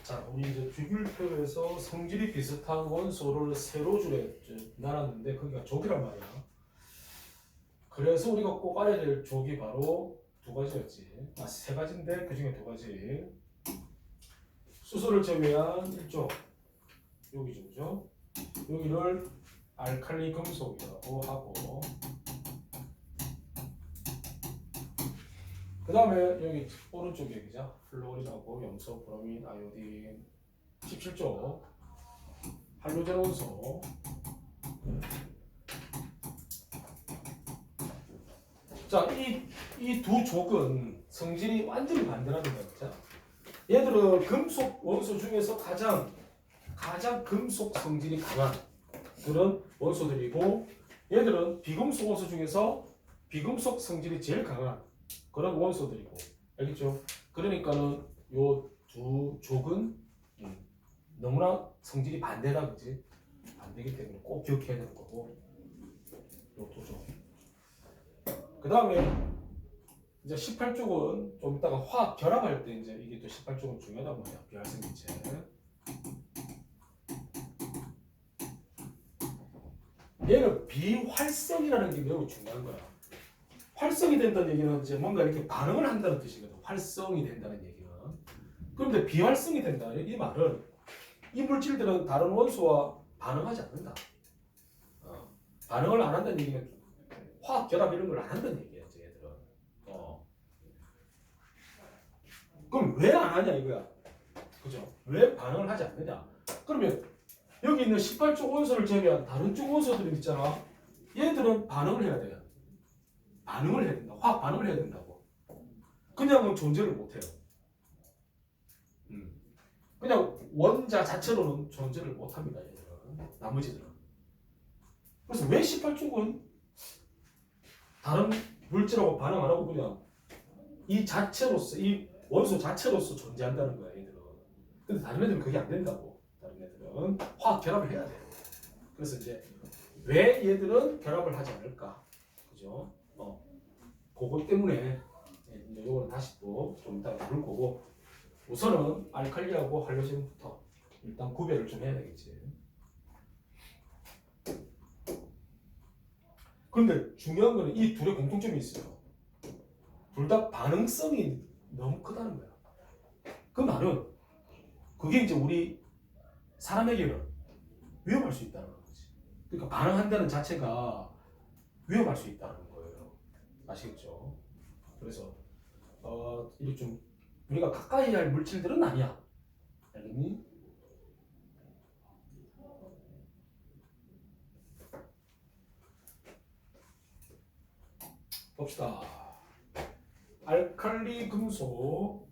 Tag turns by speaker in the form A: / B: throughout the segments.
A: 자, 우리 이제 주기율표에서 성질이 비슷한 원소를 세로 줄에 나눴는데 거기가 족이란 말이야. 그래서 우리가 꼭 알아야 될 족이 바로 두 가지였지. 세 가지인데 그 중에 두 가지. 수소를 제외한 1족. 여기죠, 그죠? 여기를 알칼리 금속이라고 하고, 그 다음에 여기 오른쪽에 그죠? 플로린하고 염소, 브로민, 아요딘 17쪽 할로젠 원소. 자, 이 두 족은 성질이 완전히 반대라는 거죠. 얘들은 금속 원소 중에서 가장 금속 성질이 강한 그런 원소들이고, 얘들은 비금속 원소 중에서 비금속 성질이 제일 강한 그런 원소들이고, 알겠죠? 그러니까는 요 두 족은 너무나 성질이 반대다, 그지? 반대기 때문에 꼭 기억해야 되는 거고, 요 두 족. 그 다음에 이제 18쪽은 좀 이따가 화학 결합할 때 이제 이게 또 18쪽은 중요하단 말이야. 비활성기체. 얘는 비활성이라는 게 매우 중요한 거야. 활성이 된다는 얘기는 이제 뭔가 이렇게 반응을 한다는 뜻이거든. 활성이 된다는 얘기는. 그런데 비활성이 된다. 이 말은 이 물질들은 다른 원소와 반응하지 않는다. 반응을 안 한다는 얘기는 화학 결합 이런 걸 안 한다는 얘기야, 얘들은. 그럼 왜 안 하냐 이거야. 그죠? 왜 반응을 하지 않느냐? 그러면 여기 있는 18쪽 원소를 제외한 다른 쪽 원소들이 있잖아. 얘들은 반응을 해야 돼요. 반응을 해야 된다. 화학 반응을 해야 된다고. 그냥은 존재를 못 해요. 그냥 원자 자체로는 존재를 못 합니다, 얘들은. 나머지들은. 그래서 왜 18쪽은 다른 물질하고 반응 안 하고 그냥 이 자체로서, 이 원소 자체로서 존재한다는 거야, 얘들은. 근데 다른 애들은 그게 안 된다고. 다른 애들은 화학 결합을 해야 돼요. 그래서 이제 왜 얘들은 결합을 하지 않을까? 그죠? 그것 때문에 이제 요거는 다시 또 좀 이따가 다룰 거고, 우선은 알칼리하고 할로젠부터 일단 구별을 좀 해야 되겠지. 그런데 중요한 거는 이 둘의 공통점이 있어요. 둘 다 반응성이 너무 크다는 거야. 그 말은 그게 이제 우리 사람에게는 위험할 수 있다는 거지. 그러니까 반응한다는 자체가 위험할 수 있다는 거예요. 아시겠죠? 그래서 이게 좀 우리가 가까이 할 물질들은 아니야. 알겠니? 봅시다. 알칼리 금속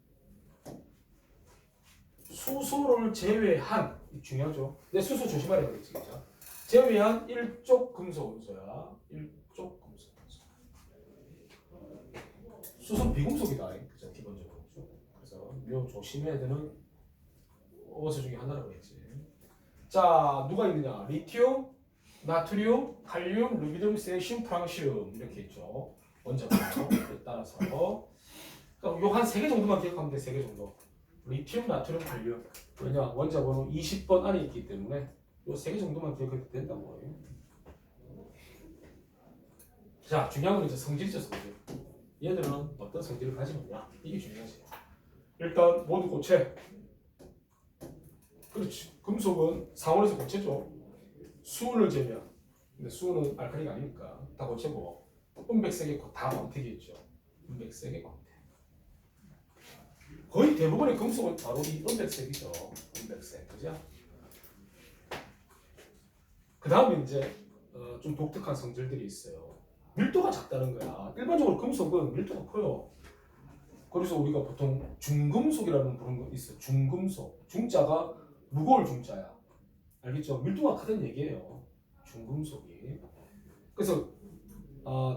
A: 수소를 제외한, 중요하죠. 근데 수소 조심하라 그랬지, 그죠? 제외한 1족 금속 원소야. 1족 금속 원소. 수소는 비금속이다, 그죠? 기본적으로. 그래서 매우 조심해야 되는 원소 중에 하나라고 했지. 자, 누가 있느냐? 리튬, 나트륨, 칼륨, 루비늄, 세슘, 프랑시움 이렇게 있죠. 원자로 따라서 요 한 3개 정도만 기억하면 돼. 3개 정도. 리튬, 나트륨, 칼륨. 왜냐? 원자 번호 20번 안에 있기 때문에 요 3개 정도만 기억해도 된다고. 자, 중요한 건 이제 성질이죠, 성질. 얘들은 어떤 성질을 가지고 있냐? 이게 중요하지. 일단 모두 고체. 그렇지. 금속은 상온에서 고체죠. 수은을 제외한. 근데 수은은 알칼리가 아니니까 다 고체고, 은백색이 다 광택이겠죠. 은백색의 광택. 거의 대부분의 금속은 바로 이 은백색이죠. 은백색, 그죠? 그 다음에 이제 좀 독특한 성질들이 있어요. 밀도가 작다는 거야. 일반적으로 금속은 밀도가 커요. 그래서 우리가 보통 중금속이라는 부르는 거 있어요. 중금속. 중자가 무거울 중자야. 알겠죠? 밀도가 크다는 얘기예요. 중금속이. 그래서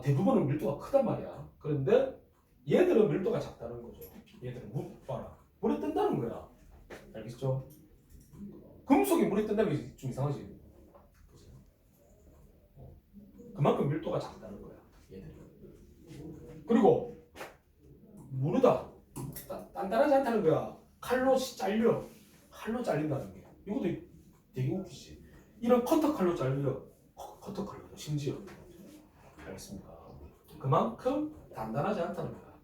A: 대부분은 밀도가 크단 말이야. 그런데 얘들은 밀도가 작다는 거죠. 얘들은 봐라. 물에 뜬다는 거야. 알겠죠? 금속이 물에 뜬다는 게 좀 이상하지. 그만큼 밀도가 작다는 거야. 얘들은. 그리고 무르다. 단단하지 않다는 거야. 칼로 잘려. 칼로 잘린다는 게 이것도 되게 웃기지. 이런 커터 칼로 잘려 커터 칼로 심지어 알겠습니까? 그만큼 단단하지 않다는 거야.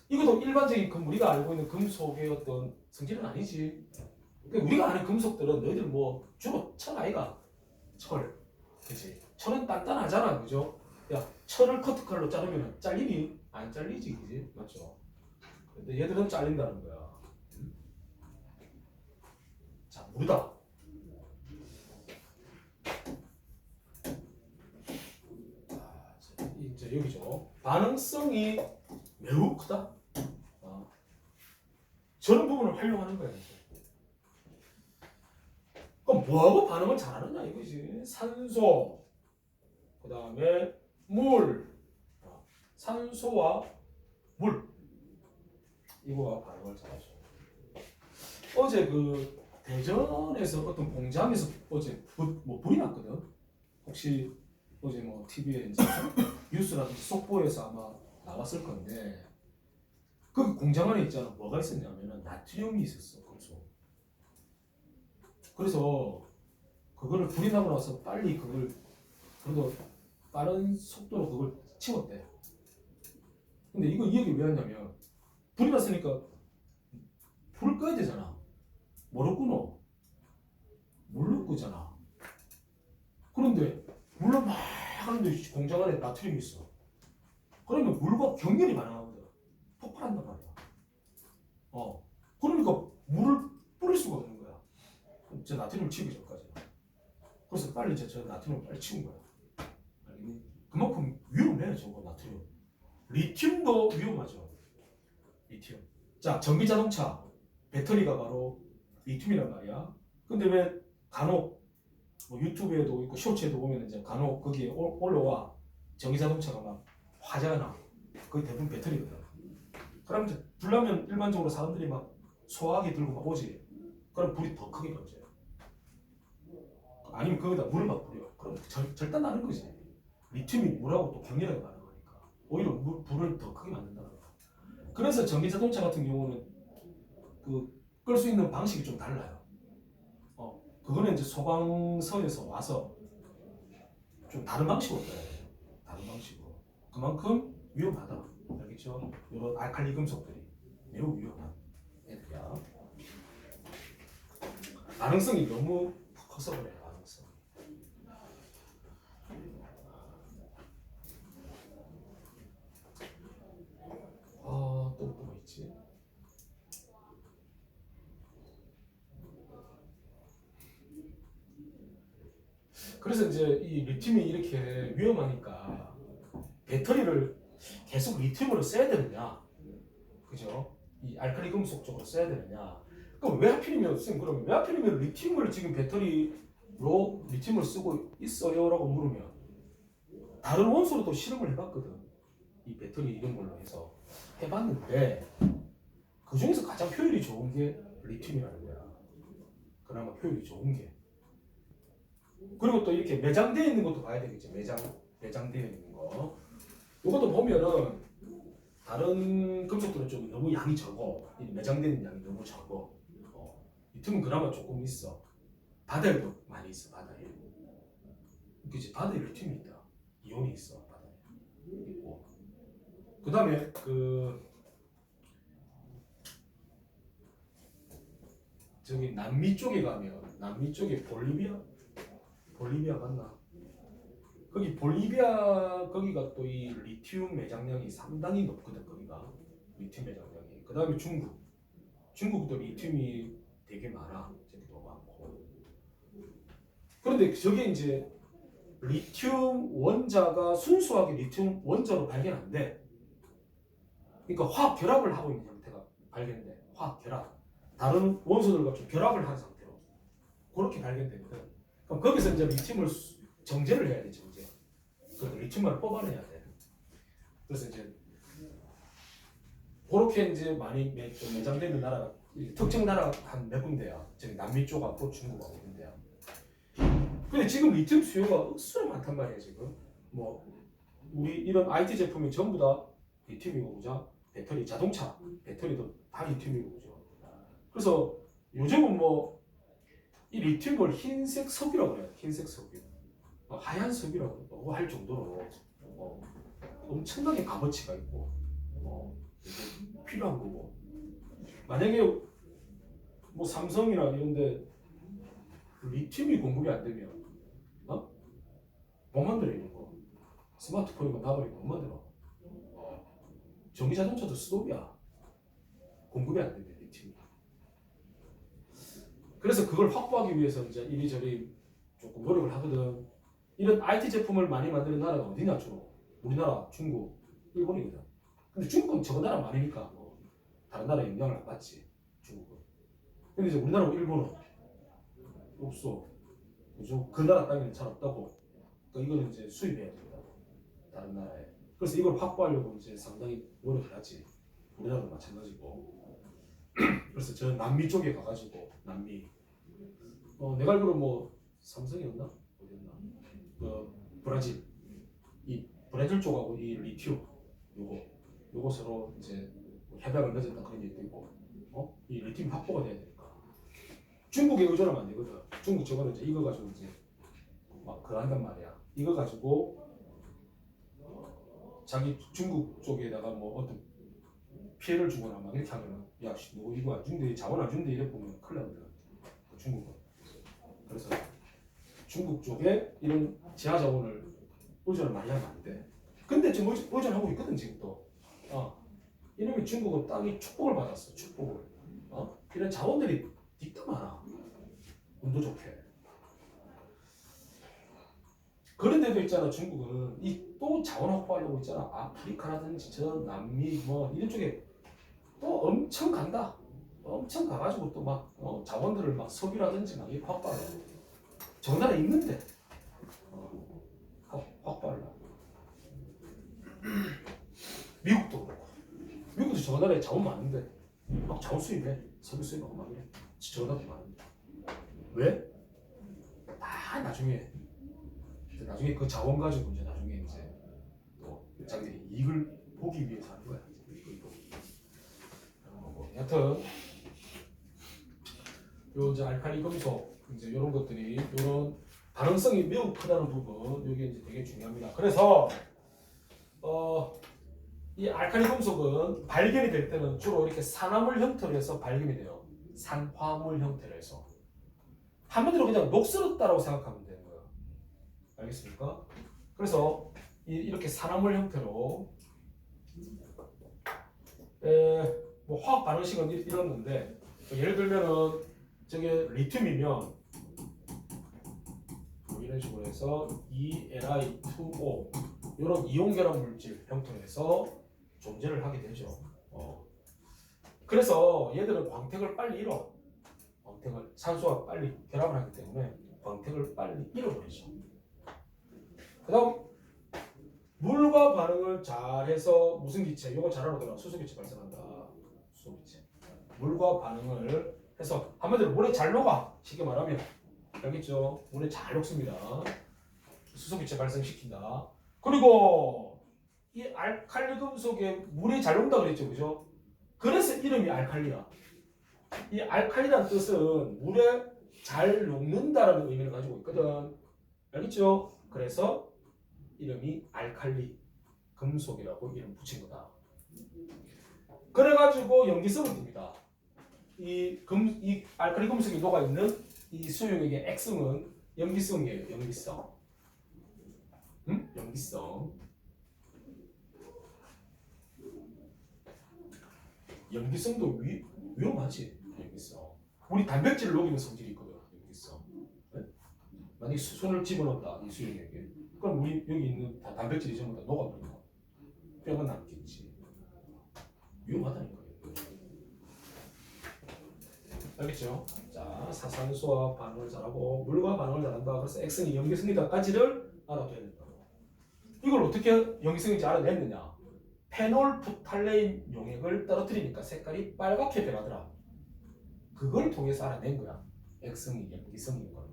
A: 이것도 일반적인 우리가 알고 있는 금속의 어떤 성질은 아니지. 그러니까 우리가 아는 금속들은 너희들 뭐 주로 철 아이가 철, 그렇지? 철은 단단하잖아, 그죠? 야, 철을 커트칼로 자르면 잘리니? 안 잘리지, 그지? 맞죠? 근데 얘들은 잘린다는 거야. 자, 물이다. 이제 여기죠. 반응성이 매우 크다. 저런 부분을 활용하는 거야. 그럼 뭐하고 반응을 잘하느냐 이거지. 산소, 그 다음에 물, 산소와 물 이거와 반응을 잘하죠. 어제 그 대전에서 어떤 공장에서 어제 불이 났거든. 혹시 어제 뭐 TV에 이제 뉴스라든지 속보에서 아마 나왔을 건데 그 공장 안에 있잖아. 뭐가 있었냐면은 나트륨이 있었어. 금속. 그래서 그거를 불이 나고 나서 빨리 그걸 그래도 빠른 속도로 그걸 치웠대. 근데 이거 이 얘기 왜 하냐면 불이 났으니까 불을 꺼야 되잖아. 뭐로 끄노? 물로 끄잖아. 그런데 물로 막 하는데 공장 안에 나트륨이 있어. 그러면 물과 격렬히 반응하거든. 폭발한단 말이야. 그러니까 물을 뿌릴 수가 없는 거야. 저 나트륨을 치우기 전까지. 그래서 빨리 저 나트륨을 빨리 치운 거야. 알겠니? 그만큼 위험해 저거 나트륨. 리튬도 위험하죠. 리튬. 자, 전기 자동차 배터리가 바로 리튬이란 말이야. 근데 왜 간혹 뭐 유튜브에도 있고 쇼츠에도 보면 이제 간혹 거기에 올라와 전기 자동차가 막 화재가 나. 그게 대부분 배터리거든. 그럼 이제 불 나면 일반적으로 사람들이 막 소화기 들고 막 오지. 그럼 불이 더 크게 번져요. 아니면 거기다 물을 막 뿌려. 그럼 절단 나는 거지. 리튬이 물하고 또 격렬하게 반응하니까 오히려 불을 더 크게 만든다는 거야. 그래서 전기 자동차 같은 경우는 그 끌 수 있는 방식이 좀 달라요. 그거는 이제 소방서에서 와서 좀 다른 방식으로 써야 돼요. 다른 방식으로. 그만큼 위험하다. 알겠죠? 이런 알칼리 금속들이 매우 위험한 애들이야. 반응성이 너무 커서 그래. 반응성. 또 뭐 있지? 그래서 이제 이 리튬이 이렇게 위험하니까 배터리를 계속 리튬으로 써야 되느냐, 그죠? 이 알칼리 금속 쪽으로 써야 되느냐? 그럼 왜 하필이면 선생님 그러면 왜 하필이면 리튬을 지금 배터리로 리튬을 쓰고 있어요라고 물으면 다른 원소로도 실험을 해봤거든. 이 배터리 이런 걸로 해서 해봤는데 그 중에서 가장 효율이 좋은 게 리튬이라는 거야. 그나마 효율이 좋은 게. 그리고 또 이렇게 매장되어 있는 것도 봐야 되겠지. 매장되어 있는 거. 이것도 보면은 다른 금속들은 좀 너무 양이 적어. 매장되는 양이 너무 적어. 리튬은 그나마 조금 있어. 바다에도 많이 있어. 바다에. 그치? 바다에 리튬이 있다. 이온이 있어. 바다에 있고. 그 다음에 저기 남미 쪽에 가면 남미 쪽에 볼리비아 맞나? 거기 볼리비아 거기가 또 이 리튬 매장량이 상당히 높거든. 거기가 리튬 매장량이. 그 다음에 중국도 리튬이 되게 많아. 저기도 많고. 그런데 저게 이제 리튬 원자가 순수하게 리튬 원자로 발견 안 돼. 그러니까 화학 결합을 하고 있는 형태가 발견돼. 화학 결합. 다른 원소들과 좀 결합을 한 상태로 그렇게 발견되거든. 그럼 거기서 이제 리튬을 정제를 해야 돼. 정제. 그래서 리튬만을 뽑아내야 돼. 그래서 이제 그렇게 이제 많이 좀 매장되는 나라가 특정 나라가 한 몇 군데야. 저기 남미 쪽하고 중국하고 이런 데야. 근데 지금 리튬 수요가 억수로 많단 말이야 지금. 뭐 우리 이런 IT 제품이 전부 다 리튬이고 그죠? 배터리, 자동차 배터리도 다 리튬이고 그죠? 그래서 요즘은 뭐 이 리튬을 흰색 석유라고 그래요. 흰색 석유. 하얀 석유라고 할 정도로 엄청나게 값어치가 있고 필요한 거고. 만약에 뭐 삼성이나 이런데 리튬이 공급이 안 되면 못 만들어 이런 거. 스마트폰이고 나발이고 못 만들어. 전기 자동차도 스톱이야. 공급이 안 되면 리튬이. 그래서 그걸 확보하기 위해서 이제 이리저리 조금 노력을 하거든. 이런 IT 제품을 많이 만드는 나라가 어디냐 주로? 우리나라, 중국, 일본이거든. 근데 중국은 저거 나라 많으니까 뭐 다른 나라에 영향을 안 받지. 중국은. 근데 이제 우리나라고 일본은 없어. 그죠? 그 나라 땅에는 잘 없다고. 그러니까 이거는 이제 수입해야 된다. 다른 나라에. 그래서 이걸 확보하려고 이제 상당히 노력을 하지. 우리나라도 마찬가지고. 그래서 저 남미 쪽에 가가지고 남미. 내가 알기로 뭐 삼성이었나? 어디였나? 브라질. 이 브라질 쪽하고 이 리튬 요거 서로 이제 협약을 맺었다 그런 얘기도 있고. 이 리튬 확보가 돼야 되니까. 중국에 의존하면 안 되거든. 중국 저거는 이제 이거 가지고 이제 막 그거 한단 말이야. 이거 가지고 자기 중국 쪽에다가 뭐 어떤 피해를 주거나 막 이렇게 하면은 야, 너 이거 안 준대, 자원 안 준대 이래 보면 큰일 나거든. 중국은. 그래서 중국 쪽에 이런 지하 자원을 의존을 많이 하면 안 돼. 근데 지금 의존하고 있거든 지금도. 이놈의 중국은 땅이 축복을 받았어. 축복을. 이런 자원들이 딥다 많아. 운도 좋게. 그런데도 있잖아 중국은 이 또 자원 확보하려고 있잖아. 아프리카라든지 저 남미 뭐 이런 쪽에 또 엄청 간다. 엄청 가가지고 또 막 자원들을 막 석유라든지 막 이렇게 확보하려. 저 나라 있는데 확보하려. 미국도 그렇고. 미국도 저 나라에 자원 많은데 막 자원 수입해. 석유 수입하고 막 이래. 저 나라도 많은데. 왜? 다 나중에 그 자원 가지고 이제 나중에 이제 또 자기들이 이익을 보기 위해서 하는 거야. 여튼 요 이제 알칼리 금속 이제 이런 것들이 이런 반응성이 매우 크다는 부분 이게 이제 되게 중요합니다. 그래서 이 알칼리 금속은 발견이 될 때는 주로 이렇게 산화물 형태로 해서 발견이 돼요. 산화물 형태로 해서 한마디로 그냥 녹슬었다라고 생각하면 되는 거예요. 알겠습니까? 그래서 이렇게 산화물 형태로 뭐 화학 반응식은 이렇는데 예를 들면은 저게 리튬이면 뭐 이런 식으로 해서 ELi2O 이런 이온 결합 물질 형태로 해서 존재를 하게 되죠. 그래서 얘들은 광택을 빨리 잃어. 산소와 빨리 결합을 하기 때문에 광택을 빨리 잃어버리죠. 그 다음 물과 반응을 잘해서 무슨 기체? 이거 잘 알아둬라. 수소기체 발생한다. 수소기체. 물과 반응을 해서 한마디로 물에 잘 녹아. 쉽게 말하면 알겠죠? 물에 잘 녹습니다. 수소기체 발생시킨다. 그리고 이 알칼리 금속에 물에 잘 녹는다 그랬죠, 그죠? 그래서 이름이 알칼리야. 이 알칼리라는 뜻은 물에 잘 녹는다라는 의미를 가지고 있거든. 알겠죠? 그래서 이름이 알칼리 금속이라고 이름 붙인 거다. 그래가지고 염기성을 띱니다. 이 알칼리 금속이 녹아 있는 이 수용액의 액성은 염기성이에요. 염기성. 염기성. 염기성도 위험하지. 염기성. 우리 단백질을 녹이는 성질이 있거든. 염기성. 네? 만약에 손을 집어넣었다 이 수용액에. 그럼 우리 여기 있는 단백질이 전부 다 녹아버린다. 뼈가 남겠지. 위험하다니까요. 알겠죠? 자, 산소와 반응을 잘하고 물과 반응을 잘한다. 그래서 X는 염기성이다까지를 알아둬야 된다고. 이걸 어떻게 염기성인지 알아냈느냐? 페놀프탈레인 용액을 떨어뜨리니까 색깔이 빨갛게 변하더라. 그걸 통해서 알아낸 거야. X성이 염기성인 거는.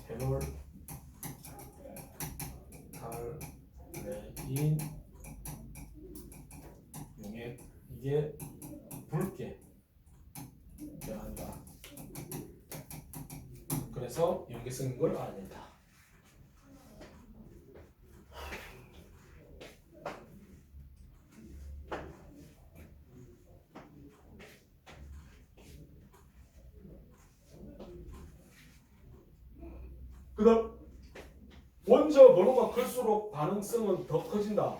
A: 페놀프탈레인 용액 이게 반응성인 걸 알아야 된다. 그 다음 원자 번호가 클수록 반응성은 더 커진다.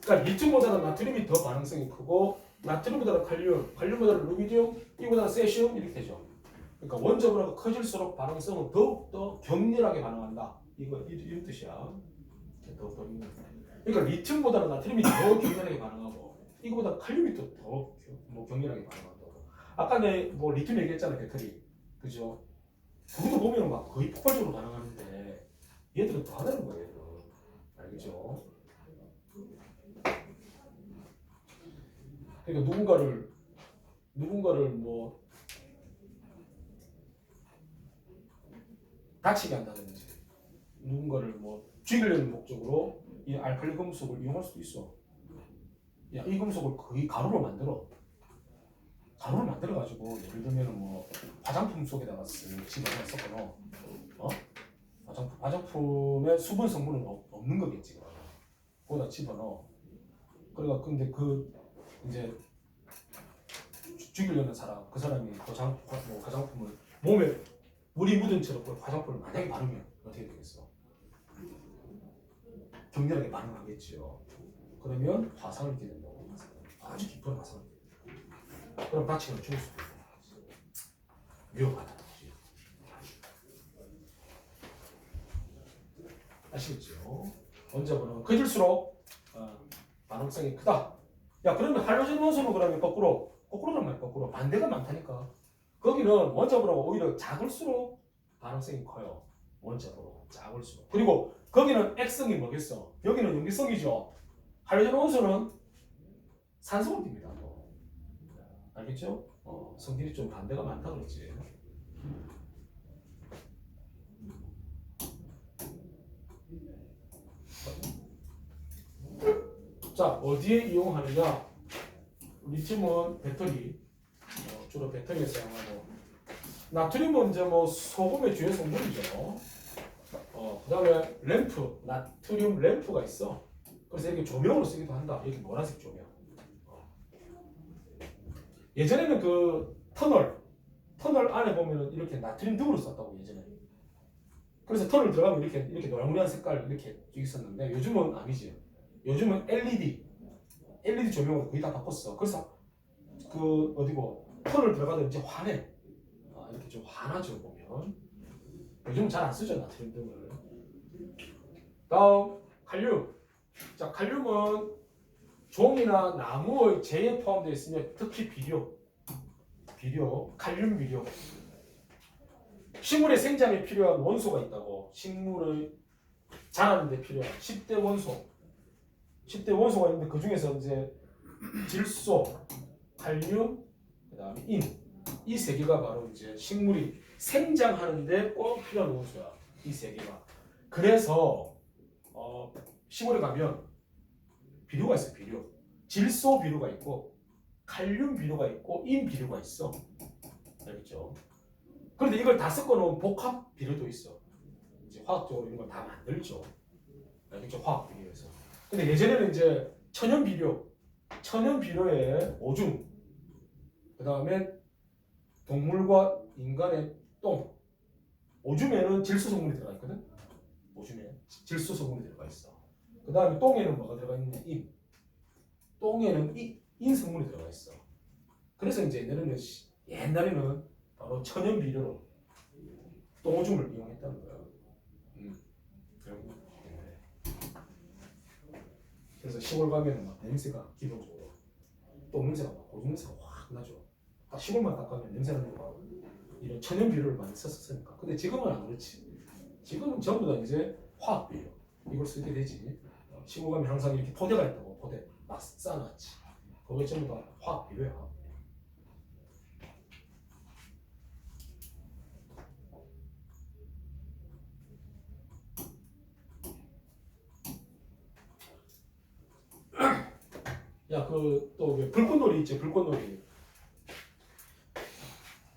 A: 그러니까 리튬보다는 나트륨이 더 반응성이 크고 나트륨보다는 칼륨, 칼륨보다는 루비디움, 이보다는 세슘 이렇게 되죠. 그러니까 원자 번호가 커질수록 반응성은 더욱더 격렬하게 반응한다. 이런 뜻이야. 그러니까 리튬보다는 나트륨이 더 격렬하게 반응하고 이거보다 칼륨이 더 격렬하게 반응한다고. 아까 뭐 리튬 얘기했잖아, 배터리. 그죠? 그것도 보면 막 거의 폭발적으로 반응하는데 얘들은 더 하다는 거예요. 얘들은. 알겠죠? 그러니까 누군가를 뭐 다치게 한다든지 누군가를 뭐 죽이려는 목적으로 이 알칼리 금속을 이용할 수도 있어. 야, 이 금속을 거의 가루로 만들어가지고 예를 들면 뭐 화장품 속에다가 집어넣어서 섞어놓어. 화장품에 수분 성분은 없는 거겠지. 거기다 집어넣어. 그러니까 근데 이제 죽이려는 사람, 그 사람이 화장품을 몸에 물이 묻은 채로 화장품을 만약에 바르면 어떻게 되겠어? 격렬하게 반응하겠지요. 그러면 화상을 입게 된다고. 아주 깊은 화상을 입게 된다. 그럼 다치면 죽을 수도 있고 위험하다. 아시겠죠? 원자번호가 커질수록 반응성이 크다. 야, 그러면 할로젠 원소는 그러면 거꾸로란 말이야. 거꾸로 반대가 많다니까. 거기는 원자번호가 오히려 작을수록 반응성이 커요. 원자번호 작을수록. 그리고 거기는 X성이 뭐겠어? 여기는 염기성이죠. 할로젠 원소는 산성을 띱니다. 알겠죠? 성질이 좀 반대가 많다 그랬지. 자, 어디에 이용하느냐? 리튬은 배터리, 주로 배터리에 사용하고, 나트륨은 이제 뭐 소금의 주요 성분이죠. 그다음에 램프, 나트륨 램프가 있어. 그래서 이렇게 조명으로 쓰기도 한다. 이렇게 노란색 조명. 예전에는 그 터널 안에 보면은 이렇게 나트륨 등으로 썼다고 예전에. 그래서 터널 들어가면 이렇게 노란무리한 색깔 이렇게 있었는데 요즘은 아니지. 요즘은 LED 조명으로 거의 다 바꿨어. 그래서 터널 들어가도 이제 환해. 이렇게 좀 환하죠 보면. 요즘은 잘 안 쓰죠 나트륨 등을. 다음 칼륨. 자, 칼륨은 종이나 나무의 재에 포함되어 있으며 특히 비료, 칼륨 비료. 식물의 생장에 필요한 원소가 있다고. 식물의 자라는 데 필요한 10대 원소가 있는데 그 중에서 이제 질소, 칼륨, 그다음에 인. 이 세 개가 바로 이제 식물이 생장하는데 꼭 필요한 원소야. 이 세 개가. 그래서 시골에 가면 비료가 있어요. 비료. 질소 비료가 있고 칼륨 비료가 있고 인 비료가 있어. 알겠죠? 그런데 이걸 다 섞어놓은 복합 비료도 있어. 이제 화학적으로 이런 걸 다 만들죠. 알겠죠? 화학 비료에서. 근데 예전에는 이제 천연 비료에 오줌, 그 다음에 동물과 인간의 똥. 오줌에는 질소 성분이 들어가 있거든. 오줌에 질소 성분이 들어가 있어. 그 다음에 똥에는 뭐가 들어가 있느냐? 인. 똥에는 인 성분이 들어가 있어. 그래서 이제 옛날에는 바로 천연 비료로 똥오줌을 이용했다는 거야. 그래서 시골 가면 막 냄새가 기본적으로 똥 냄새가 막 오줌 냄새가 확 나죠. 딱 시골만 딱 가면 냄새 나는 거 이런 천연 비료를 많이 썼었으니까. 근데 지금은 안 그렇지. 지금은 전부 다 이제 화학 비료 이걸 쓰게 되지. 시골 가면 항상 이렇게 포대가 있다고. 포대 막 쌓아놨지. 그거 전부 다 화학 비료야. 야, 또 불꽃놀이 있지. 불꽃놀이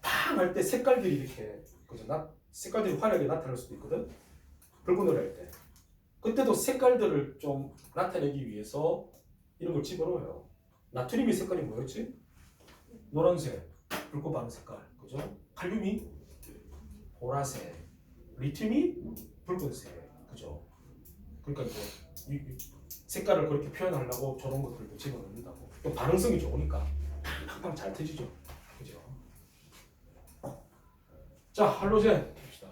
A: 팡 할 때 색깔들이 이렇게 그죠? 색깔들이 화려하게 나타날 수도 있거든. 붉은 노래 할 때. 그때도 색깔들을 좀 나타내기 위해서 이런 걸 집어넣어요. 나트륨의 색깔이 뭐였지? 노란색, 붉고 바른 색깔, 그죠? 칼륨이 보라색, 리튬이 붉은색, 그죠? 그러니까 이제 이 색깔을 그렇게 표현하려고 저런 것들도 집어넣는다고. 또 반응성이 좋으니까 팡팡 잘 터지죠, 그죠? 자, 할로젠 봅시다.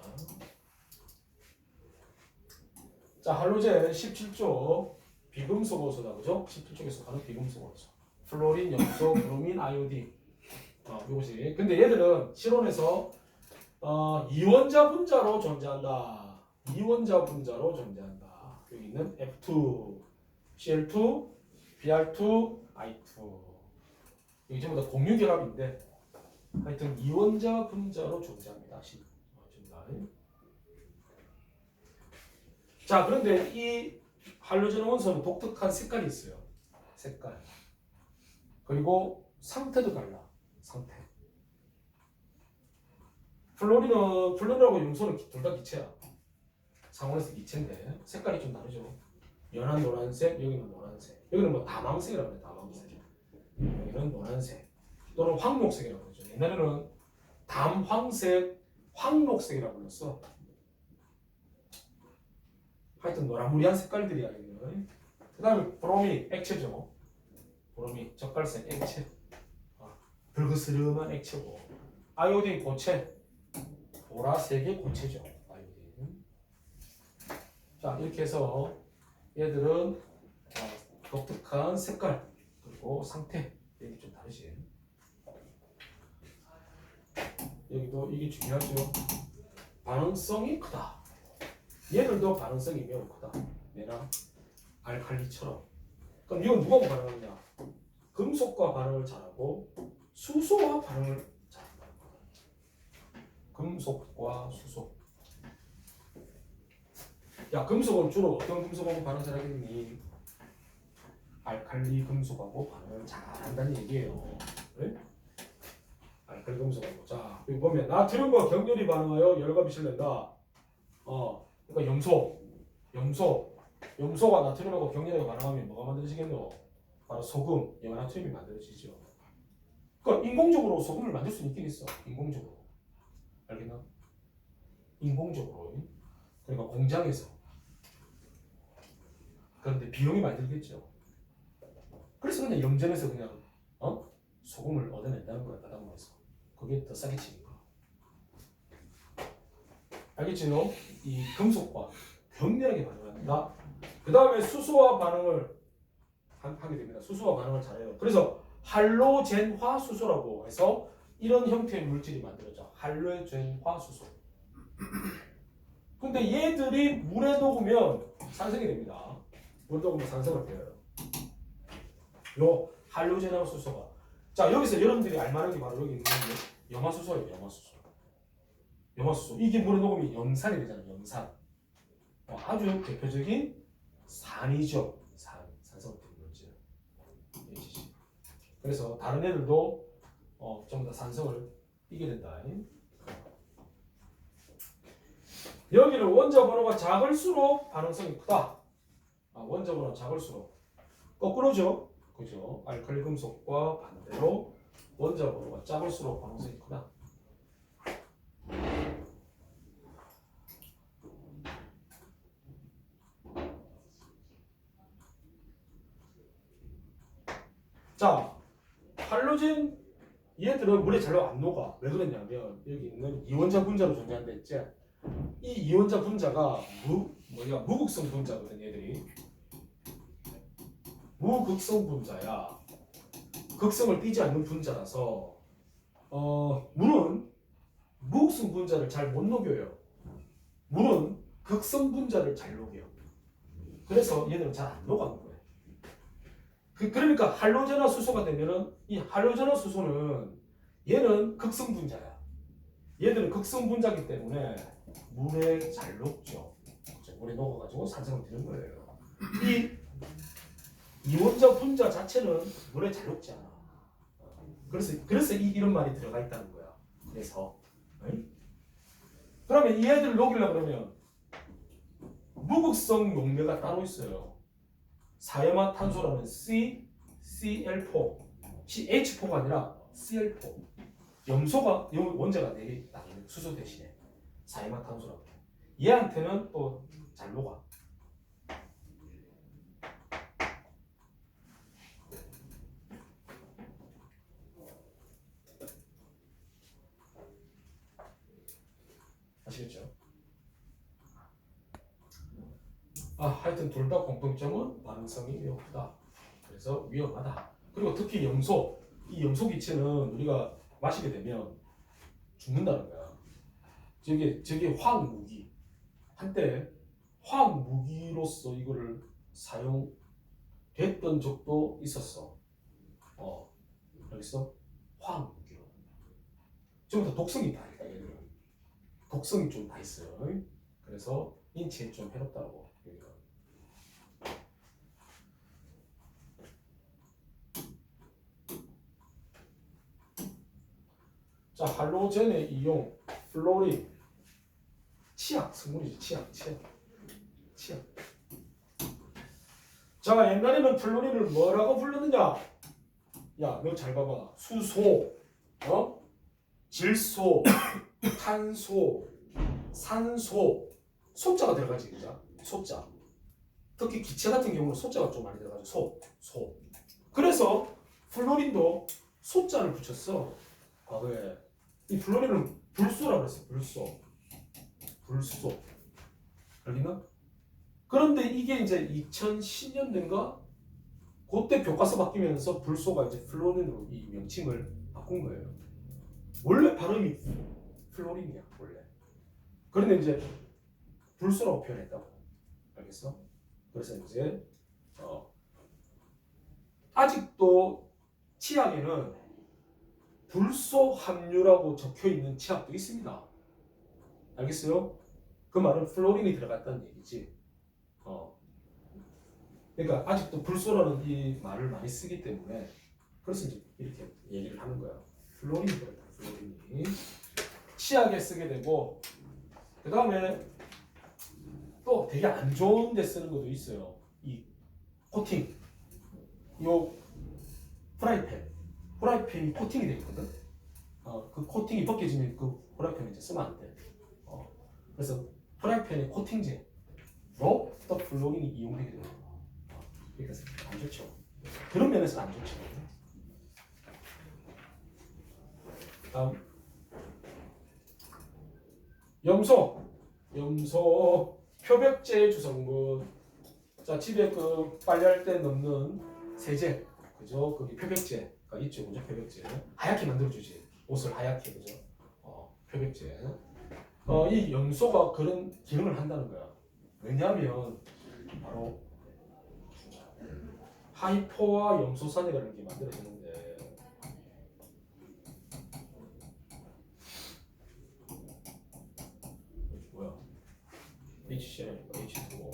A: 자, 할로젠 17조 비금속 원소다, 그죠? 17쪽에서 가는 비금속 원소. 플로린, 염소, 브로민, 아이오딘. 이것이. 근데 얘들은 실온에서 이원자 분자로 존재한다. 이원자 분자로 존재한다. 여기 있는 F2, Cl2, Br2, I2. 여기 전부 다 공유 결합인데 하여튼 이원자 분자로 존재합니다. 자, 그런데 이 할로젠 원소는 독특한 색깔이 있어요. 색깔. 그리고 상태도 달라. 상태. 플로린하고 염소는 둘 다 기체야. 상온에서 기체인데 색깔이 좀 다르죠. 연한 노란색, 여기는 노란색. 여기는 뭐 다망색이라고 해요. 다망색. 여기는 노란색. 또는 황록색이라고 그러죠. 옛날에는 담황색, 황록색이라고 불렀어. 하여튼 노란무리한 색깔들이야. 그 다음에 브로미, 액체죠. 브로미, 젓갈색, 액체. 붉으스름한 액체고. 아이오딘, 고체. 보라색의 고체죠. 아이오딘. 자, 이렇게 해서 얘들은 독특한 색깔 그리고 상태 이게 좀 다르지. 여기도 이게 중요하죠. 반응성이 크다. 얘들도 반응성이 매우 크다. 얘랑 알칼리처럼. 그럼 이건 누가 반응하느냐? 금속과 반응을 잘하고 수소와 반응을 잘한다. 금속과 수소. 야, 금속은 주로 어떤 금속하고 반응 잘하겠니? 알칼리 금속하고 반응을 잘한다는 얘기예요. 그래? 알칼리 금속하고. 자, 여기 보면 나트륨과 격렬히 반응하여 열과 빛을 낸다. 그러니까 염소가 나트륨하고 격렬하게 반응하면 뭐가 만들어지겠노? 바로 소금, 염화나트륨이 만들어지죠. 그러니까 인공적으로 소금을 만들 수 있긴 있어. 인공적으로. 알겠나? 인공적으로. 그러니까 공장에서. 그런데 비용이 많이 들겠죠. 그래서 그냥 염전에서 그냥 소금을 얻어낸다는 거야. 바닷물에서. 그게 더 싸게 치니까. 알겠지요? 이 금속과 격렬하게 반응합니다. 그 다음에 수소와 반응을 하게 됩니다. 수소와 반응을 잘해요. 그래서 할로젠화 수소라고 해서 이런 형태의 물질이 만들어져. 할로젠화 수소. 근데 얘들이 물에 녹으면 산성이 됩니다. 물에 녹으면 산성을 떼어요. 요 할로젠화 수소가. 자, 여기서 여러분들이 알만한 게 바로 여기 있는 게 염화수소예요. 염화수소. 이게 물에 녹으면 염산이 되잖아요. 염산. 아주 대표적인 산이죠. 산성을 띠는 물질. 그래서 다른 애들도 전부 다 산성을 띠게 된다. 여기는 원자 번호가 작을수록 반응성이 크다. 원자 번호가 작을수록 거꾸로죠. 그죠? 알칼리 금속과 반대로 원자 번호가 작을수록 반응성이 크다. 자, 할로젠 얘들은 물에 잘 안 녹아. 왜 그러냐면 여기 있는 이원자 분자로 존재한다 했지. 이 이원자 분자가 무극성 분자거든. 얘들이 무극성 분자야. 극성을 띠지 않는 분자라서 물은 무극성 분자를 잘 못 녹여요. 물은 극성 분자를 잘 녹여요. 그래서 얘들은 잘 안 녹아는 거예요. 그러니까 할로젠화 수소가 되면은 이 할로젠화 수소는 얘는 극성 분자야. 얘들은 극성 분자이기 때문에 물에 잘 녹죠. 물에 녹아가지고 산성을 띠는 거예요. 이 이원자 분자 자체는 물에 잘 녹지 않아. 그래서 이런 말이 들어가 있다는 거야. 그래서 그러면 이 애들 녹이려고 그러면 무극성 용매가 따로 있어요. 사이화탄소라는 CCl4, CH4가 아니라 Cl4. 염소가 원자가 4개 나뉘는 수소 대신에 사이화탄소라고. 얘한테는 또 잘 녹아. 아시겠죠? 하여튼 둘 다 공통점은 반응성이 높다. 그래서 위험하다. 그리고 특히 염소, 이 염소 기체는 우리가 마시게 되면 죽는다는 거야. 저게 화학 무기. 한때 화학 무기로서 이거를 사용됐던 적도 있었어. 알겠어? 화학 무기로. 전부 다 독성이 다 있다. 얘들은 독성이 좀 다 있어요. 그래서 인체에 좀 해롭다고. 자, 할로젠의 이용, 플로린, 치약, 성분이지, 치약. 자, 옛날에는 플로린을 뭐라고 불렀느냐? 야, 너 잘 봐봐. 수소, 질소, 탄소, 산소, 소자가 들어가지, 그죠? 소자. 특히 기체 같은 경우는 소자가 좀 많이 들어가죠. 소. 그래서 플로린도 소자를 붙였어. 과거에. 이 플로린은 불소라고 그랬어. 불소. 알겠나? 그런데 이게 이제 2010년대인가? 그때 교과서 바뀌면서 불소가 이제 플로린으로 이 명칭을 바꾼 거예요. 원래 발음이 플로린이야, 원래. 그런데 이제 불소라고 표현했다고. 알겠어? 그래서 이제 아직도 치약에는 불소 함유라고 적혀 있는 치약도 있습니다. 알겠어요? 그 말은 플로린이 들어갔다는 얘기지. 그러니까 아직도 불소라는 이 말을 많이 쓰기 때문에 그래서 이제 이렇게 얘기를 하는 거야. 플로린이 들어갔다. 플로린이 치약에 쓰게 되고 그 다음에 또 되게 안 좋은 데 쓰는 것도 있어요. 이 코팅, 요 프라이팬이 코팅이 되어 있거든. 그 코팅이 벗겨지면 그 프라이팬 이제 쓰면 안 돼. 그래서 프라이팬의 코팅제로 또 플로린이 이용되게 돼요. 그래서 안 좋죠. 그런 면에서 안 좋죠. 다음 염소 표백제의 주성분. 자, 집에 그 빨래할 때 넣는 세제, 그죠? 거기 표백제가 있죠, 그죠? 표백제 하얗게 만들어주지. 옷을 하얗게, 그죠? 표백제. 이 염소가 그런 기능을 한다는 거야. 왜냐하면 바로 하이포와 염소산이라는 게 만들어지는데 뭐야? HCl, H2O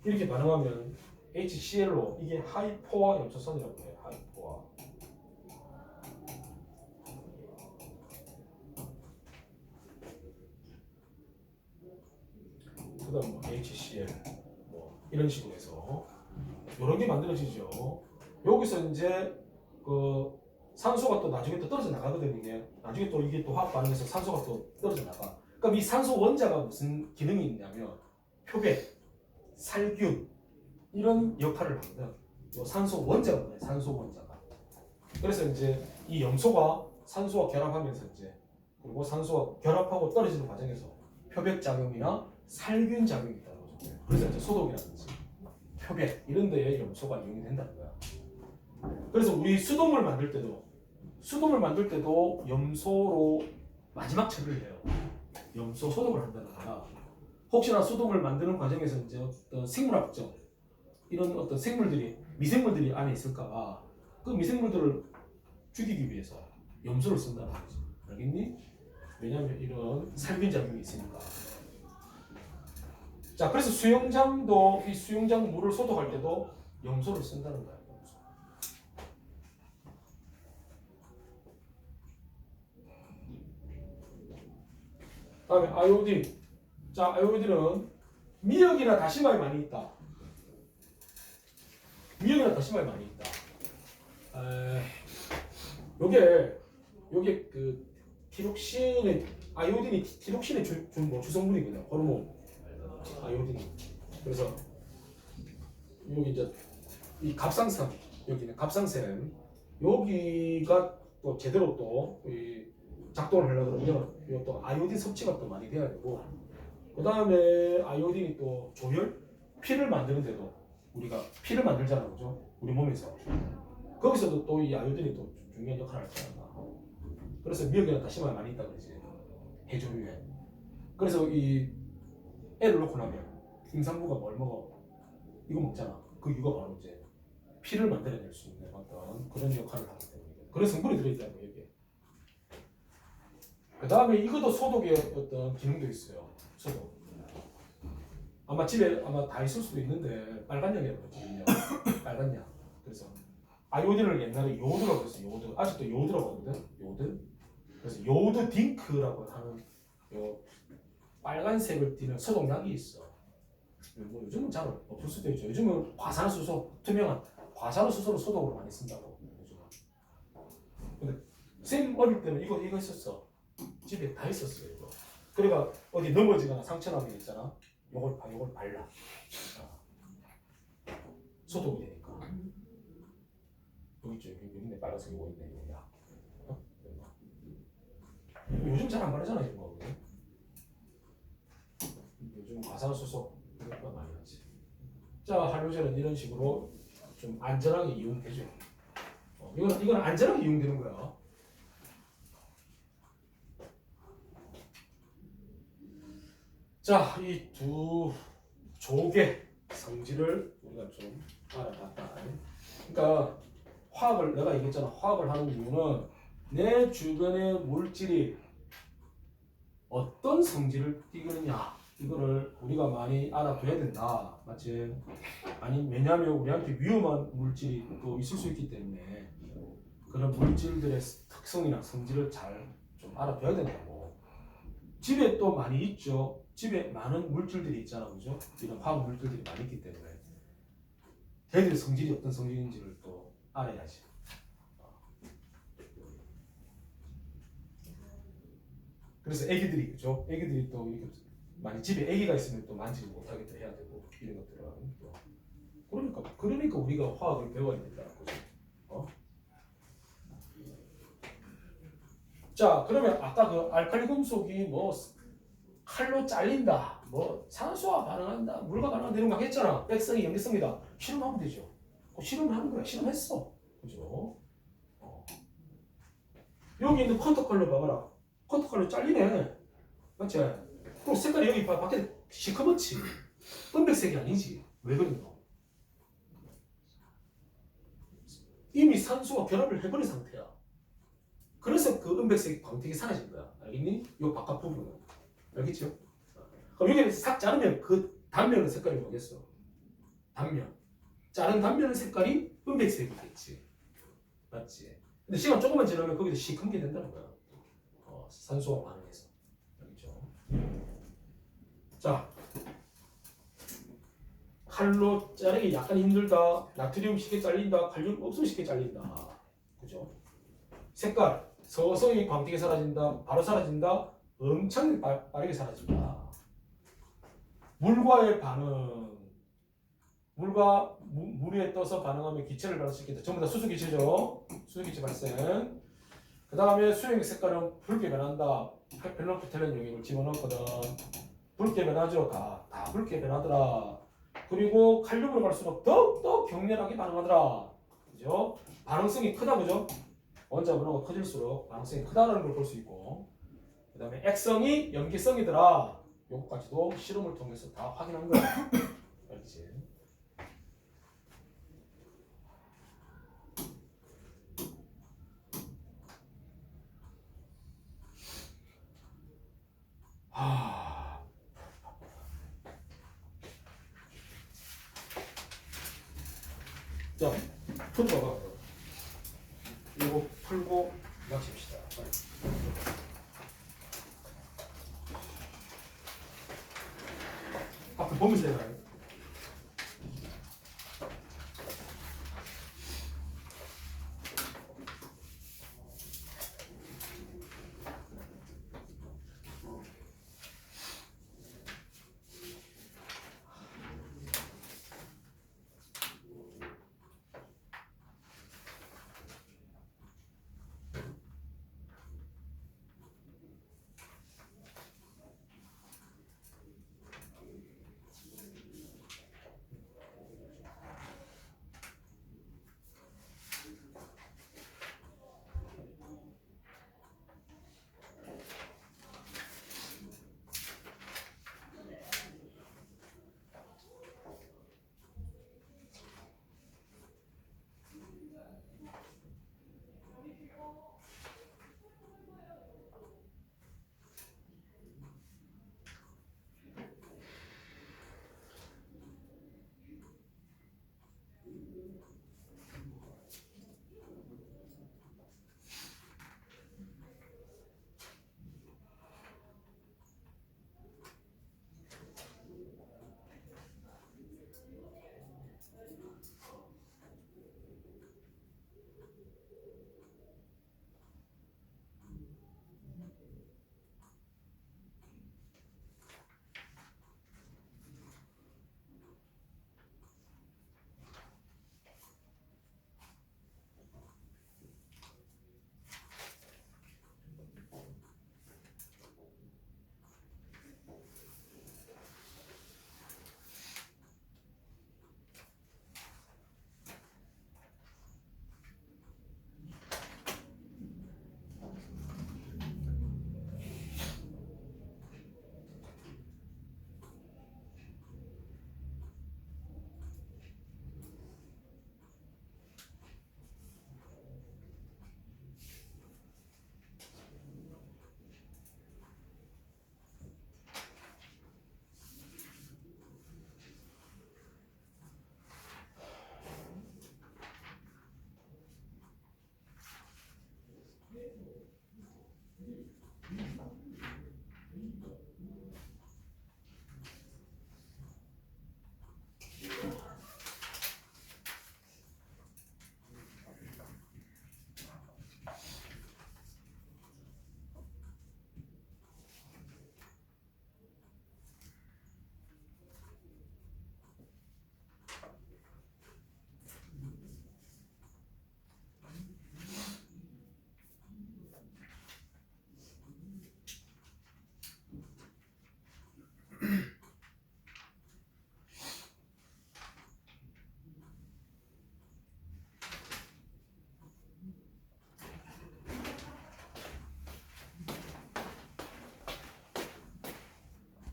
A: 이렇게 반응하면 HCl로 이게 하이포와 염소산이라고 해요. 하이포와 그다음 뭐 HCl 뭐 이런 식으로 해서 이런 게 만들어지죠. 여기서 이제 그 산소가 또 나중에 또 떨어져 나가거든요. 이게 나중에 또 이게 또 화학 반응해서 산소가 또 떨어져 나가. 그럼 이 산소 원자가 무슨 기능이 있냐면 표백, 살균 이런 역할을 합니다. 산소 원자가 뭐예요? 산소 원자가. 그래서 이제 이 염소가 산소와 결합하면서 이제 그리고 산소가 결합하고 떨어지는 과정에서 표백 작용이나 살균 작용이 있다는 거죠. 그래서 이제 소독이라든지 표백 이런 데에 염소가 이용이 된다는 거야. 그래서 우리 수돗물 만들 때도 염소로 마지막 처리를 해요. 염소 소독을 한다는 거야. 혹시나 수돗물 만드는 과정에서 이제 어떤 생물학적 이런 어떤 미생물들이 안에 있을까봐 그 미생물들을 죽이기 위해서 염소를 쓴다는 거지. 알겠니? 왜냐하면 이런 살균 작용이 있으니까. 자, 그래서 수영장도 이 수영장 물을 소독할 때도 염소를 쓴다는 거야. 염소. 다음에 아이오딘. 자, 아이오딘은 미역이나 다시마에 많이 있다. 미역이나 다시마에 많이 있다. 요게 그 티록신의 아이오딘이 티록신의 주성분이거든요. 호르몬 아이오딘이. 그래서 여기 이제 이 갑상선 여기는 갑상선 여기가 또 제대로 또 작동을 하려면 이거 또 아이오딘 섭취가 또 많이 돼야 되고 그 다음에 아이오딘이 또 조혈 피를 만드는데도 우리가 피를 만들잖아요, 그죠? 우리 몸에서 거기서도 또 이 아이오딘이 또 중요한 역할을 하잖아. 그래서 미역이나 다시마에 많이 있다 그러지. 해조류에. 그래서 이 애를 놓고 나면 임산부가 뭘 먹어? 이거 먹잖아. 그 이유가 바로 이제 피를 만들어낼 수 있는 어떤 그런 역할을 하기 때문에 그런 성분이 들어있다는 거예요. 이게. 그 다음에 이것도 소독의 어떤 기능도 있어요. 소독. 아마 집에 다 있을 수도 있는데 빨간 약이라고 그러거든요. 빨간 약. 그래서 아이오딘을 옛날에 요오드라고 했어요. 요오드. 아직도 요오드라고 하거든. 요오드. 그래서 요오드 딩크라고 하는 요 빨간색을 띠는 소독약이 있어. 뭐 요즘은 잘 없을 수도 있죠. 요즘은 과산화수소, 투명한 과산화수소를 소독으로 많이 쓴다고. 요즘은. 근데 쌤 어릴 때는 이거 했었어. 집에 다 있었어요. 이거. 그러니까 어디 넘어지거나 상처 나게 있잖아. 요걸 발라. 소독이 되니까. 여기 있죠. 여기 있네. 빨간색 요거 있네. 요약. 요즘 잘 안 바르잖아 이런 거. 요즘 과산화수소 이런 거 많이 하지. 자, 한류제는 이런 식으로 좀 안전하게 이용되죠. 이건 안전하게 이용되는 거야. 자, 이 두 족의 성질을 우리가 좀 알아봤다. 그러니까 화학을 내가 얘기했잖아. 화학을 하는 이유는 내 주변의 물질이 어떤 성질을 띠느냐 이거를 우리가 많이 알아둬야 된다. 맞지? 아니 왜냐하면 우리한테 위험한 물질이 또 있을 수 있기 때문에 그런 물질들의 특성이나 성질을 잘 좀 알아둬야 된다고. 집에 또 많이 있죠. 집에 많은 물질들이 있잖아, 그죠? 이런 화학 물질들이 많이 있기 때문에 걔들의 성질이 어떤 성질인지를 또 알아야지. 그래서 애기들이 그죠? 애기들이 또 이렇게 많이 집에 애기가 있으면 또 만지지 못하게 또 해야 되고 이런 것들은 또 그러니까 우리가 화학을 배워야 된다는 거죠. 자, 그러면 아까 그 알칼리 금속이 뭐 칼로 잘린다, 뭐 산소와 반응한다, 물과 반응한다 이런 거 했잖아. 백성이 염기성이다. 실험하면 되죠. 실험을 하는 거야. 실험했어. 그죠? 여기 있는 커터 칼로 봐봐라. 커터 칼로 잘리네. 맞지? 그럼 색깔이 여기 밖에 시커멓지. 은백색이 아니지. 왜 그러냐? 이미 산소와 결합을 해버린 상태야. 그래서 그 은백색 광택이 사라진 거야. 알겠니? 이 바깥 부분은. 알겠죠? 그럼 여기를 싹 자르면 그 단면의 색깔이 뭐겠어? 단면. 자른 단면의 색깔이 은백색이겠지. 맞지? 근데 시간 조금만 지나면 거기서 시커멓게 된다는 거야. 산소와 반응해서. 알겠죠? 자, 칼로 자르기 약간 힘들다. 나트륨 쉽게 잘린다. 칼륨 엄청 쉽게 잘린다. 그죠? 색깔. 서서히 광택이 사라진다. 바로 사라진다. 엄청 빠르게 사라진다. 물과의 반응. 물 위에 떠서 반응하면 기체를 발생시킨다. 전부 다 수소기체죠. 수소기체 발생. 그 다음에 수용액 색깔은 붉게 변한다. 펠로피텔렌 용액을 집어넣거든. 붉게 변하죠. 다 붉게 변하더라. 그리고 칼륨으로 갈수록 더욱더 격렬하게 반응하더라. 그죠? 반응성이 크다, 그죠? 원자 분호가 커질수록 반응성이 크다는 걸 볼 수 있고, 그 다음에 액성이 염기성이더라. 요거까지도 실험을 통해서 다 확인한 거야. 알겠지? 자, 풀어봐. 이거 풀고 마칩시다. 보면서 해라.